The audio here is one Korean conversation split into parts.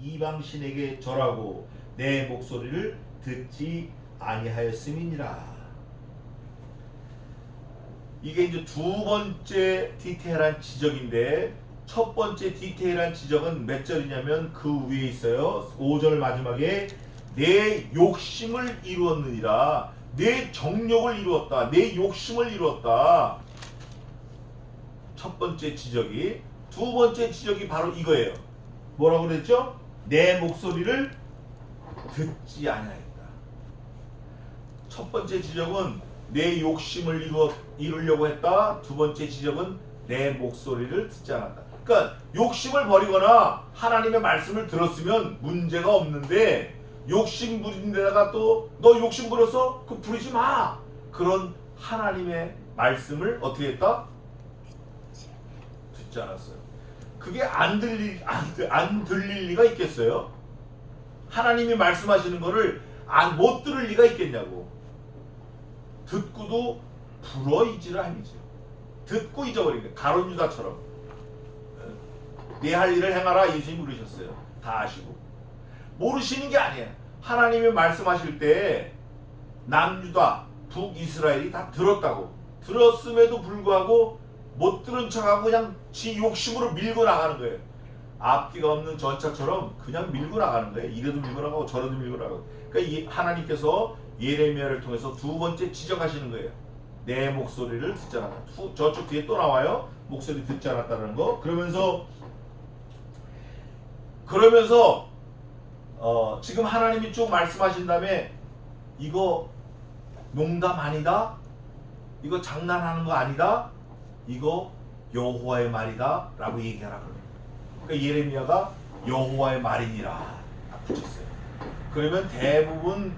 이방신에게 절하고 내 목소리를 듣지 아니하였음이니라. 이게 이제 두 번째 디테일한 지적인데, 첫 번째 디테일한 지적은 몇 절이냐면 그 위에 있어요. 5절 마지막에 내 욕심을 이루었느니라. 내 정욕을 이루었다. 내 욕심을 이루었다. 첫 번째 지적이. 두 번째 지적이 바로 이거예요. 뭐라고 그랬죠? 내 목소리를 듣지 아니하였다. 첫 번째 지적은 내 욕심을 이루려고 했다. 두 번째 지적은 내 목소리를 듣지 않았다. 그러니까 욕심을 버리거나 하나님의 말씀을 들었으면 문제가 없는데, 욕심 부린 데다가 또 너 욕심 부렸어? 그 부리지 마. 그런 하나님의 말씀을 어떻게 했다? 듣지 않았어요. 그게 안 들릴 리가 있겠어요? 하나님이 말씀하시는 거를 못 들을 리가 있겠냐고. 듣고도 불어이지를 아니죠. 듣고 잊어버린 거예요. 가룟 유다처럼. 내 할 일을 행하라 예수님이 그러셨어요. 다 아시고. 모르시는 게 아니에요. 하나님이 말씀하실 때 남유다, 북이스라엘이 다 들었다고. 들었음에도 불구하고 못 들은 척하고 그냥 지 욕심으로 밀고 나가는 거예요. 앞뒤가 없는 전차처럼 그냥 밀고 나가는 거예요. 이래도 밀고 나가고 저래도 밀고 나가고. 그러니까 하나님께서 예레미야를 통해서 두 번째 지적하시는 거예요. 내 목소리를 듣지 않았다. 저쪽 뒤에 또 나와요. 목소리 듣지 않았다는 거. 그러면서 지금 하나님이 쭉 말씀하신 다음에 이거 농담 아니다. 이거 장난하는 거 아니다. 이거 여호와의 말이다 라고 얘기하라 그래요. 그러니까 예레미야가 여호와의 말이니라 붙였어요. 그러면 대부분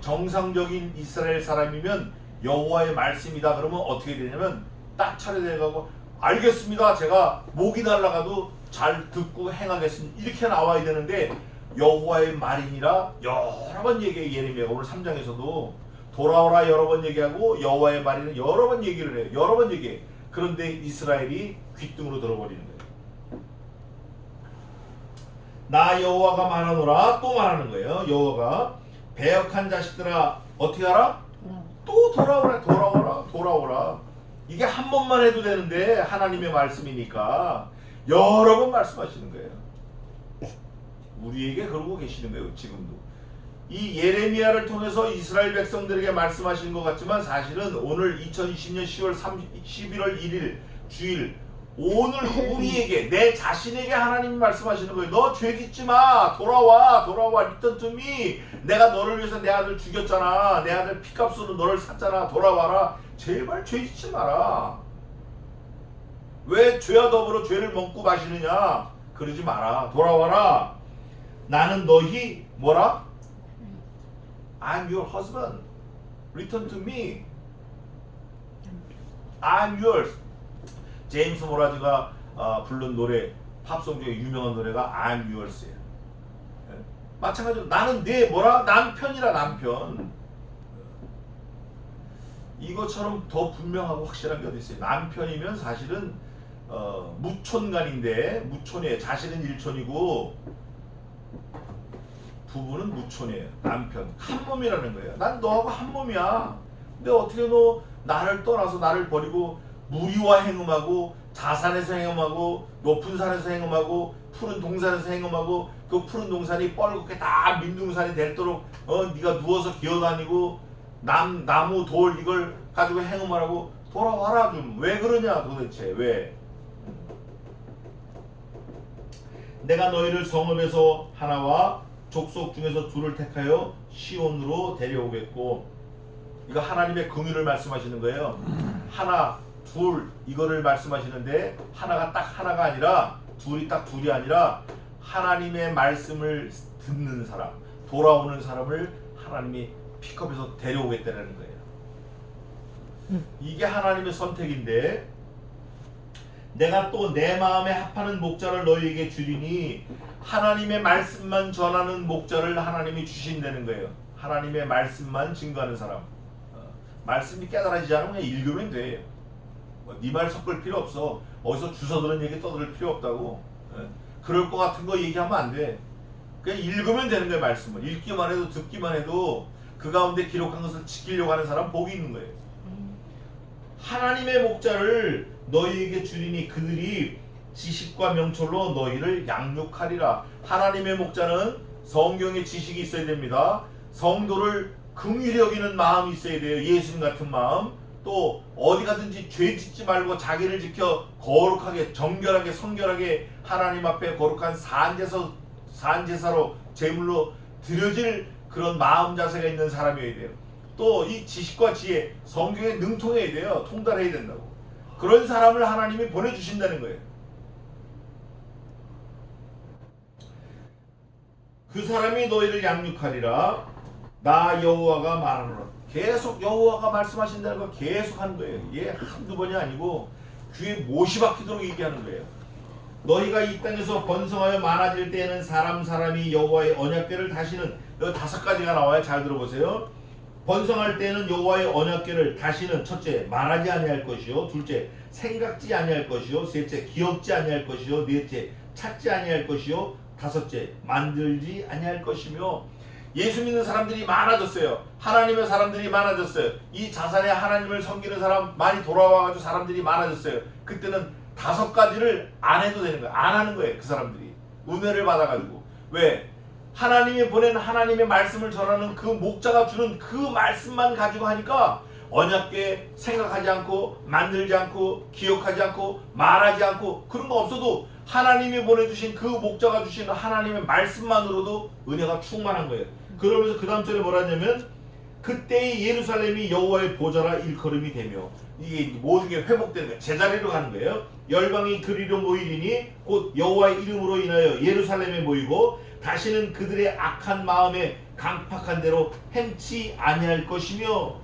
정상적인 이스라엘 사람이면 여호와의 말씀이다 그러면 어떻게 되냐면 딱 차례돼가고 알겠습니다. 제가 목이 날아가도 잘 듣고 행하겠습니다. 이렇게 나와야 되는데 여호와의 말이니라 여러 번 얘기해. 예레미야가 오늘 3장에서도 돌아오라 여러 번 얘기하고 여호와의 말이는 여러 번 얘기를 해요. 여러 번 얘기해. 그런데 이스라엘이 귓등으로 들어버리는 거예요. 나 여호와가 말하노라 또 말하는 거예요. 여호와가 배역한 자식들아 어떻게 하라? 또 돌아오라. 이게 한 번만 해도 되는데 하나님의 말씀이니까 여러 번 말씀하시는 거예요. 우리에게 그러고 계시는 거예요. 지금도. 이 예레미야를 통해서 이스라엘 백성들에게 말씀하시는 것 같지만 사실은 오늘 2020년 11월 1일 주일 오늘 우리에게 내 자신에게 하나님이 말씀하시는 거예요. 너 죄 짓지 마. 돌아와. Return to me. 내가 너를 위해서 내 아들 죽였잖아. 내 아들 피값으로 너를 샀잖아. 돌아와라. 제발 죄 짓지 마라. 왜 죄와 더불어 죄를 먹고 마시느냐. 그러지 마라. 돌아와라. 나는 너희 뭐라? I'm your husband. Return to me. I'm yours. 제임스 모라즈가 부른 노래, 팝송 중에 유명한 노래가 I'm yours예요. 마찬가지로 나는 내 뭐라? 남편이라 남편. 이것처럼 더 분명하고 확실한 게 어디 있어요? 남편이면 사실은 무촌간인데 무촌이에요. 자신은 일촌이고 부부는 무촌이에요. 남편 한 몸이라는 거예요. 난 너하고 한 몸이야. 근데 어떻게 너 나를 떠나서 나를 버리고 무리와 행음하고 자산에서 행음하고 높은 산에서 행음하고 푸른 동산에서 행음하고 그 푸른 동산이 뻘겋게 다 민둥산이 되도록 네가 누워서 기어다니고 나무 돌 이걸 가지고 행음하라고 돌아와라 좀. 왜 그러냐 도대체 왜? 내가 너희를 성읍에서 하나와 족속 중에서 둘을 택하여 시온으로 데려오겠고. 이거 하나님의 긍휼을 말씀하시는 거예요. 하나 둘 이거를 말씀하시는데 하나가 딱 하나가 아니라 둘이 딱 둘이 아니라 하나님의 말씀을 듣는 사람, 돌아오는 사람을 하나님이 픽업해서 데려오겠다는 거예요. 이게 하나님의 선택인데 내가 또 내 마음에 합하는 목자를 너희에게 주리니 하나님의 말씀만 전하는 목자를 하나님이 주신다는 거예요. 하나님의 말씀만 증거하는 사람. 말씀이 깨달아지지 않으면 그냥 읽으면 돼. 네 말 섞을 필요 없어. 어디서 주워 들은 얘기 떠들 필요 없다고. 그럴 것 같은 거 얘기하면 안 돼. 그냥 읽으면 되는 거예요. 말씀을 읽기만 해도 듣기만 해도 그 가운데 기록한 것을 지키려고 하는 사람 복이 있는 거예요. 하나님의 목자를 너희에게 주리니 그들이 지식과 명철로 너희를 양육하리라. 하나님의 목자는 성경의 지식이 있어야 됩니다. 성도를 긍휼히 여기는 마음이 있어야 돼요. 예수님 같은 마음. 또 어디 가든지 죄 짓지 말고 자기를 지켜 거룩하게 정결하게 성결하게 하나님 앞에 거룩한 산제사로 제물로 드려질 그런 마음 자세가 있는 사람이어야 돼요. 또 이 지식과 지혜 성경에 능통해야 돼요. 통달해야 된다고. 그런 사람을 하나님이 보내주신다는 거예요. 그 사람이 너희를 양육하리라. 나 여호와가 말하노라. 계속 여호와가 말씀하신다는 걸 계속 하는 거예요. 이게 한두 번이 아니고 귀에 못이 박히도록 얘기하는 거예요. 너희가 이 땅에서 번성하여 많아질 때에는 사람이 여호와의 언약궤를 다시는, 여기 5가지가 나와요. 잘 들어보세요. 번성할 때에는 여호와의 언약궤를 다시는 첫째 말하지 아니할 것이요, 둘째 생각지 아니할 것이요, 셋째 기억지 아니할 것이요, 넷째 찾지 아니할 것이요, 다섯째 만들지 아니할 것이며. 예수 믿는 사람들이 많아졌어요. 하나님의 사람들이 많아졌어요. 이 자산에 하나님을 섬기는 사람 많이 돌아와가지고 사람들이 많아졌어요. 그때는 5가지를 안 해도 되는 거예요. 안 하는 거예요. 그 사람들이 은혜를 받아가지고. 왜? 하나님이 보낸 하나님의 말씀을 전하는 그 목자가 주는 그 말씀만 가지고 하니까 언약궤 생각하지 않고 만들지 않고 기억하지 않고 말하지 않고 그런 거 없어도 하나님이 보내주신 그 목자가 주신 하나님의 말씀만으로도 은혜가 충만한 거예요. 그러면서 그 다음 절에 뭐라 하냐면 그때의 예루살렘이 여호와의 보좌라 일컬음이 되며, 이게 모든 게 회복되는 거예요. 제자리로 가는 거예요. 열방이 그리로 모이리니 곧 여호와의 이름으로 인하여 예루살렘에 모이고 다시는 그들의 악한 마음에 강팍한 대로 행치 아니할 것이며.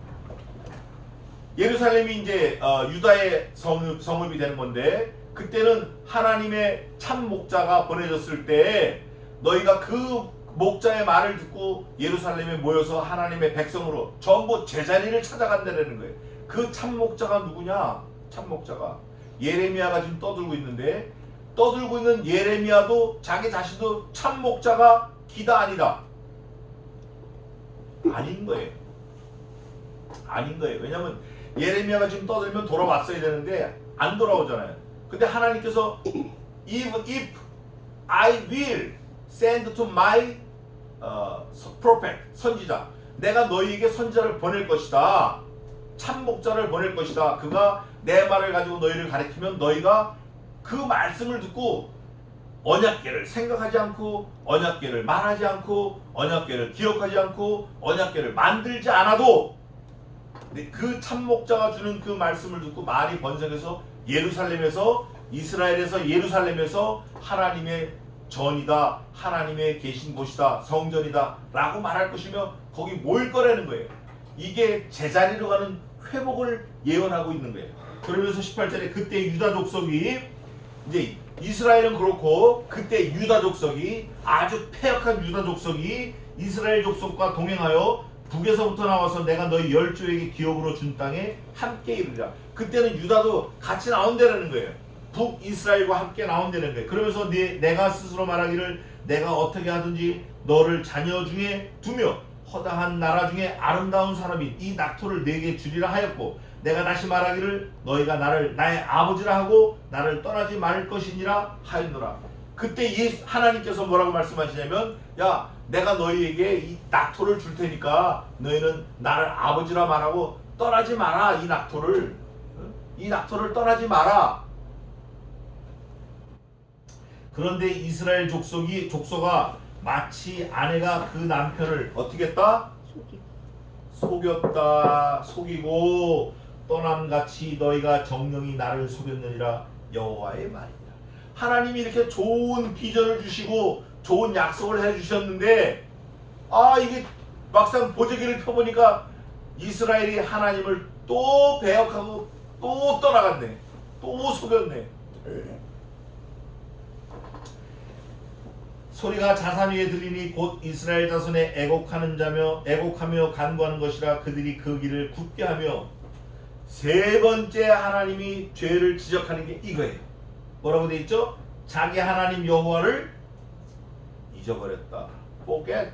예루살렘이 이제 유다의 성읍이 되는 건데, 그때는 하나님의 참 목자가 보내졌을 때 너희가 그 목자의 말을 듣고 예루살렘에 모여서 하나님의 백성으로 전부 제자리를 찾아간다는 거예요. 그 참 목자가 누구냐? 참 목자가 예레미야가 지금 떠들고 있는데, 떠들고 있는 예레미야도 자기 자신도 참 목자가 기다 아니다 아닌 거예요. 아닌 거예요. 왜냐하면 예레미야가 지금 떠들면 돌아왔어야 되는데 안 돌아오잖아요. 근데 하나님께서 if I will send to my prophet, 선지자, 내가 너희에게 선지자를 보낼 것이다. 참 목자를 보낼 것이다. 그가 내 말을 가지고 너희를 가리키면 너희가 그 말씀을 듣고 언약궤를 생각하지 않고 언약궤를 말하지 않고 언약궤를 기억하지 않고 언약궤를 만들지 않아도 그 참 목자가 주는 그 말씀을 듣고 많이 번성해서 예루살렘에서, 이스라엘에서 예루살렘에서 하나님의 전이다, 하나님의 계신 곳이다, 성전이다 라고 말할 것이며 거기 모일 거라는 거예요. 이게 제자리로 가는 회복을 예언하고 있는 거예요. 그러면서 18절에 그때 유다 족속이, 이제 이스라엘은 그렇고 그때 유다 족속이, 아주 패역한 유다 족속이 이스라엘 족속과 동행하여 북에서부터 나와서 내가 너희 열조에게 기업으로 준 땅에 함께 이르리라. 그때는 유다도 같이 나온다는 거예요. 북이스라엘과 함께 나온다는 거예요. 그러면서 내가 스스로 말하기를 내가 어떻게 하든지 너를 자녀 중에 두며 허다한 나라 중에 아름다운 사람이 이 낙토를 내게 주리라 하였고, 내가 다시 말하기를 너희가 나를 나의 아버지라 하고 나를 떠나지 말 것이니라 하였노라. 그때 하나님께서 뭐라고 말씀하시냐면, 야, 내가 너희에게 이 낙토를 줄 테니까 너희는 나를 아버지라 말하고 떠나지 마라. 이 낙토를 떠나지 마라. 그런데 이스라엘 족속아 마치 아내가 그 남편을 어떻게 했다? 속였다. 속이고 떠남같이 너희가 정령이 나를 속였느니라 여호와의 말이다. 하나님이 이렇게 좋은 비전을 주시고 좋은 약속을 해주셨는데, 이게 막상 보자기를 펴보니까 이스라엘이 하나님을 또 배역하고 또 떠나갔네. 또 속였네. 소리가 자산 위에 들리니 곧 이스라엘 자손의 애곡하며 간구하는 것이라. 그들이 그 길을 굳게 하며. 세 번째 하나님이 죄를 지적하는 게 이거예요. 뭐라고 돼 있죠? 자기 하나님 여호와를 잊어버렸다. forget.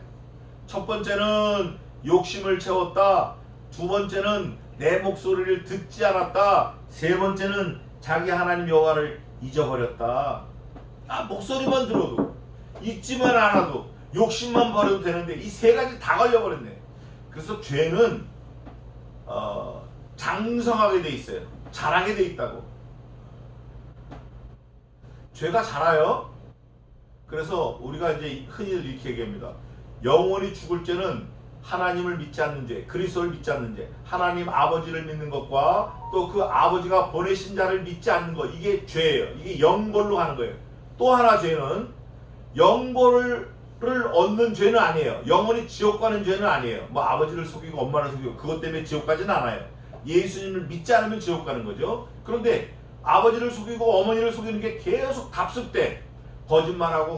첫 번째는 욕심을 채웠다. 두 번째는 내 목소리를 듣지 않았다. 세 번째는 자기 하나님 여호와를 잊어버렸다. 목소리만 들어도, 잊지만 않아도, 욕심만 버려도 되는데 이 세 가지 다 걸려버렸네. 그래서 죄는 장성하게 돼 있어요. 자라게 돼 있다고. 죄가 자라요. 그래서 우리가 이제 흔히들 이렇게 얘기합니다. 영원히 죽을 죄는 하나님을 믿지 않는 죄, 그리스도를 믿지 않는 죄, 하나님 아버지를 믿는 것과 또 그 아버지가 보내신 자를 믿지 않는 것, 이게 죄예요. 이게 영벌로 가는 거예요. 또 하나 죄는 영벌을 얻는 죄는 아니에요. 영원히 지옥 가는 죄는 아니에요. 뭐 아버지를 속이고 엄마를 속이고 그것 때문에 지옥 가지는 않아요. 예수님을 믿지 않으면 지옥 가는 거죠. 그런데 아버지를 속이고 어머니를 속이는 게 계속 답습돼. 거짓말하고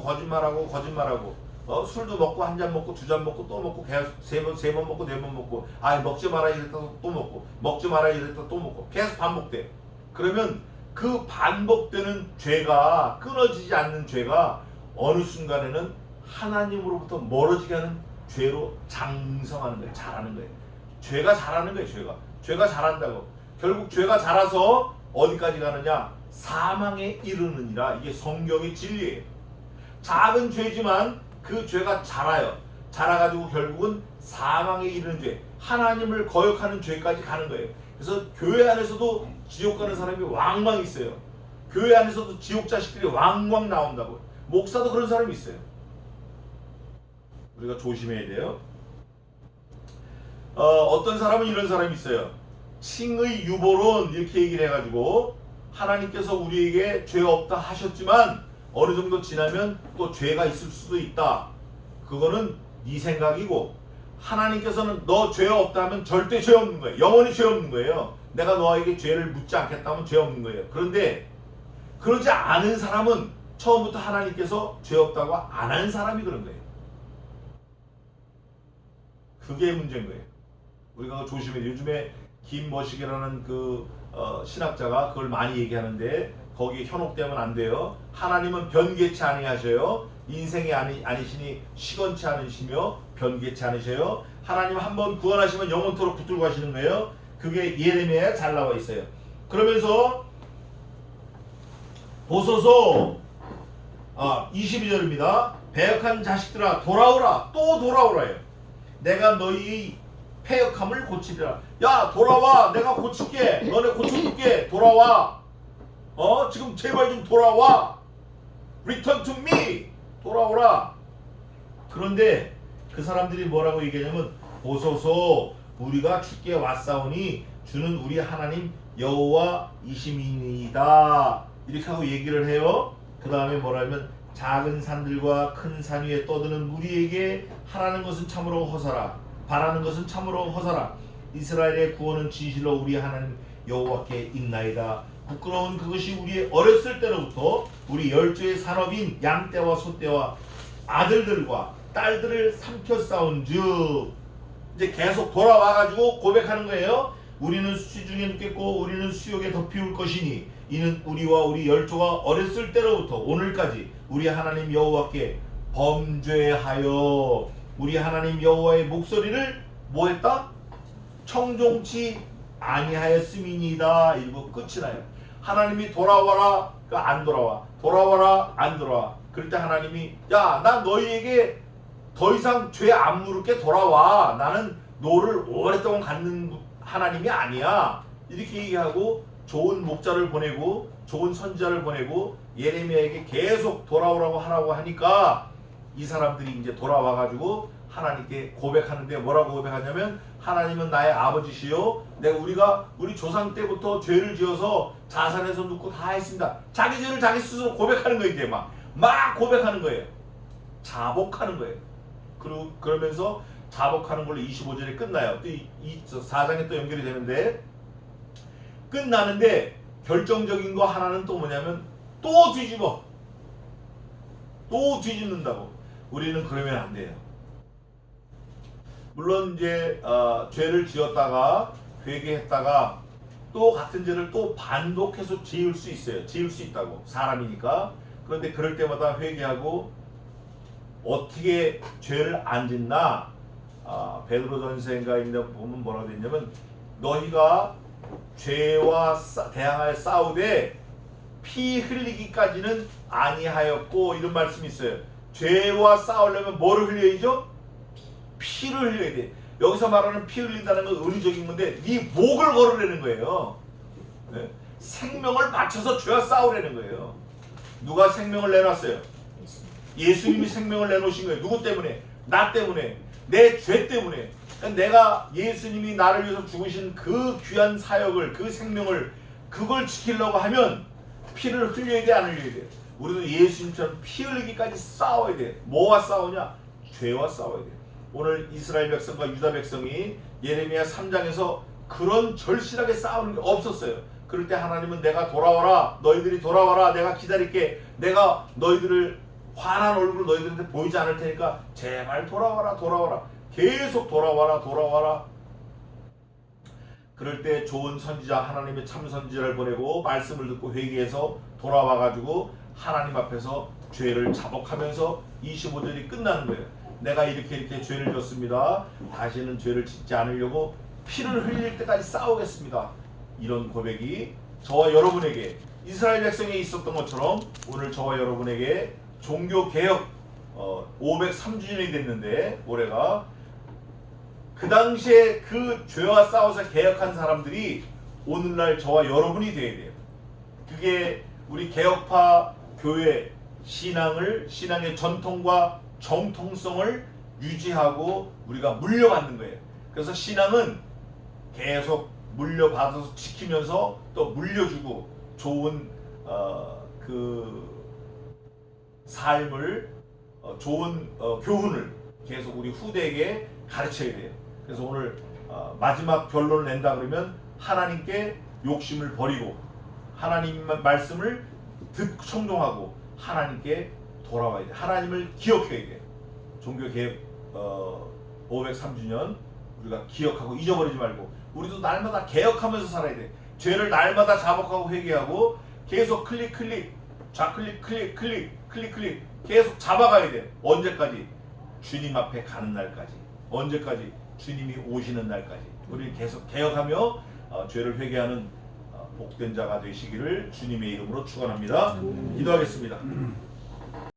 술도 먹고 한 잔 먹고 두 잔 먹고 또 먹고 계속 세 번 먹고 네 번 먹고 먹지 마라 이랬다 또 먹고 먹지 마라 이랬다 또 먹고 계속 반복돼. 그러면 그 반복되는 죄가, 끊어지지 않는 죄가 어느 순간에는 하나님으로부터 멀어지게 하는 죄로 장성하는 거예요. 자라는 거예요. 죄가 자라는 거예요. 죄가 자란다고. 결국 죄가 자라서 어디까지 가느냐? 사망에 이르느니라. 이게 성경의 진리예요. 작은 죄지만 그 죄가 자라요. 자라가지고 결국은 사망에 이르는 죄, 하나님을 거역하는 죄까지 가는 거예요. 그래서 교회 안에서도 지옥 가는 사람이 왕왕 있어요. 교회 안에서도 지옥 자식들이 왕왕 나온다고요. 목사도 그런 사람이 있어요. 우리가 조심해야 돼요. 어떤 사람은 이런 사람이 있어요. 칭의 유보론 이렇게 얘기를 해가지고 하나님께서 우리에게 죄 없다 하셨지만 어느 정도 지나면 또 죄가 있을 수도 있다. 그거는 네 생각이고, 하나님께서는 너 죄 없다 하면 절대 죄 없는 거예요. 영원히 죄 없는 거예요. 내가 너에게 죄를 묻지 않겠다 하면 죄 없는 거예요. 그런데 그러지 않은 사람은 처음부터 하나님께서 죄 없다고 안 한 사람이 그런 거예요. 그게 문제인 거예요. 우리가 조심해야 돼요. 요즘에 김머식이라는 신학자가 그걸 많이 얘기하는데 거기에 현혹되면 안 돼요. 하나님은 변개치 아니하셔요. 인생이 아니시니 시건치 않으시며 변개치 않으셔요. 하나님 한번 구원하시면 영원토록 붙들고 가시는 거예요. 그게 예레미야에 잘 나와 있어요. 그러면서 보소서 22절입니다. 배역한 자식들아 돌아오라. 또 돌아오라요. 내가 너희 패역함을 고치리라. 야 돌아와. 내가 고칠게. 너네 고쳐줄게. 돌아와. 지금 제발 좀 돌아와. Return to me. 돌아오라. 그런데 그 사람들이 뭐라고 얘기하냐면 보소서 우리가 주께 왔사오니 주는 우리 하나님 여호와이심이니이다. 이렇게 하고 얘기를 해요. 그 다음에 뭐라면 작은 산들과 큰 산 위에 떠드는 무리에게 하라는 것은 참으로 허사라. 바라는 것은 참으로 허사라. 이스라엘의 구원은 진실로 우리 하나님 여호와께 있나이다. 부끄러운 그것이 우리의 어렸을 때로부터 우리 열조의 산업인 양떼와 소떼와 아들들과 딸들을 삼켜 싸운즉, 이제 계속 돌아와가지고 고백하는 거예요. 우리는 수중에 눕겠고 우리는 수욕에 덮이울 것이니 이는 우리와 우리 열조가 어렸을 때로부터 오늘까지 우리 하나님 여호와께 범죄하여 우리 하나님 여호와의 목소리를 뭐했다? 청종치 아니하였음이니이다. 이러고 끝이 나요. 하나님이 돌아와라, 안 돌아와. 돌아와라, 안 돌아와. 그럴 때 하나님이 야, 나 너희에게 더 이상 죄 안 물을게. 돌아와. 나는 너를 오랫동안 갖는 하나님이 아니야. 이렇게 얘기하고 좋은 목자를 보내고 좋은 선지자를 보내고 예레미야에게 계속 돌아오라고 하라고 하니까 이 사람들이 이제 돌아와가지고 하나님께 고백하는데 뭐라고 고백하냐면 하나님은 나의 아버지시요 우리가 우리 조상 때부터 죄를 지어서 자살해서 눕고 다 했습니다. 자기 죄를 자기 스스로 고백하는 거예요. 이제 막 고백하는 거예요. 자복하는 거예요. 그러면서 자복하는 걸로 25절에 끝나요. 또 4장에 또 연결이 되는데 끝나는데 결정적인 거 하나는 또 뭐냐면 또 뒤집는다고. 우리는 그러면 안 돼요. 물론 이제 죄를 지었다가 회개했다가 또 같은 죄를 또 반복해서 지을 수 있어요. 지을 수 있다고. 사람이니까. 그런데 그럴 때마다 회개하고 어떻게 죄를 안 짓나? 베드로전서인가 있는 보면 뭐라고 되어 있냐면 너희가 죄와 대항하여 싸우되 피 흘리기까지는 아니하였고 이런 말씀이 있어요. 죄와 싸우려면 뭐를 흘려야죠? 피를 흘려야 돼. 여기서 말하는 피 흘린다는 건 은유적인 건데 네 목을 걸으라는 거예요. 네? 생명을 바쳐서 죄와 싸우라는 거예요. 누가 생명을 내놨어요? 예수님이 생명을 내놓으신 거예요. 누구 때문에? 나 때문에. 내 죄 때문에. 내가 예수님이 나를 위해서 죽으신 그 귀한 사역을, 그 생명을, 그걸 지키려고 하면 피를 흘려야 돼, 안 흘려야 돼? 우리도 예수님처럼 피 흘리기까지 싸워야 돼. 뭐와 싸우냐? 죄와 싸워야 돼. 오늘 이스라엘 백성과 유다 백성이 예레미야 3장에서 그런 절실하게 싸우는 게 없었어요. 그럴 때 하나님은 내가 돌아와라, 너희들이 돌아와라, 내가 기다릴게, 내가 너희들을 환한 얼굴 너희들한테 보이지 않을 테니까 제발 돌아와라, 돌아와라, 계속 돌아와라, 돌아와라. 그럴 때 좋은 선지자, 하나님의 참 선지자를 보내고 말씀을 듣고 회개해서 돌아와가지고 하나님 앞에서 죄를 자복하면서 25절이 끝나는 거예요. 내가 이렇게 죄를 졌습니다. 다시는 죄를 짓지 않으려고 피를 흘릴 때까지 싸우겠습니다. 이런 고백이 저와 여러분에게 이스라엘 백성에 있었던 것처럼 오늘 저와 여러분에게 종교개혁 503주년이 됐는데 올해가 그 당시에 그 죄와 싸워서 개혁한 사람들이 오늘날 저와 여러분이 되어야 돼요. 그게 우리 개혁파 교회 신앙의 전통과 정통성을 유지하고 우리가 물려받는 거예요. 그래서 신앙은 계속 물려받아서 지키면서 또 물려주고 좋은 그 삶을 좋은 교훈을 계속 우리 후대에게 가르쳐야 돼요. 그래서 오늘 마지막 결론을 낸다 그러면 하나님께 욕심을 버리고 하나님 말씀을 청종하고 하나님께 돌아와야 돼. 하나님을 기억해야 돼. 종교개혁 503주년 우리가 기억하고 잊어버리지 말고 우리도 날마다 개혁하면서 살아야 돼. 죄를 날마다 자복하고 회개하고 계속 클릭 좌클릭 클릭 계속 잡아가야 돼. 언제까지? 주님 앞에 가는 날까지. 언제까지? 주님이 오시는 날까지. 우리 계속 개혁하며 죄를 회개하는 복된 자가 되시기를 주님의 이름으로 축원합니다. 기도하겠습니다.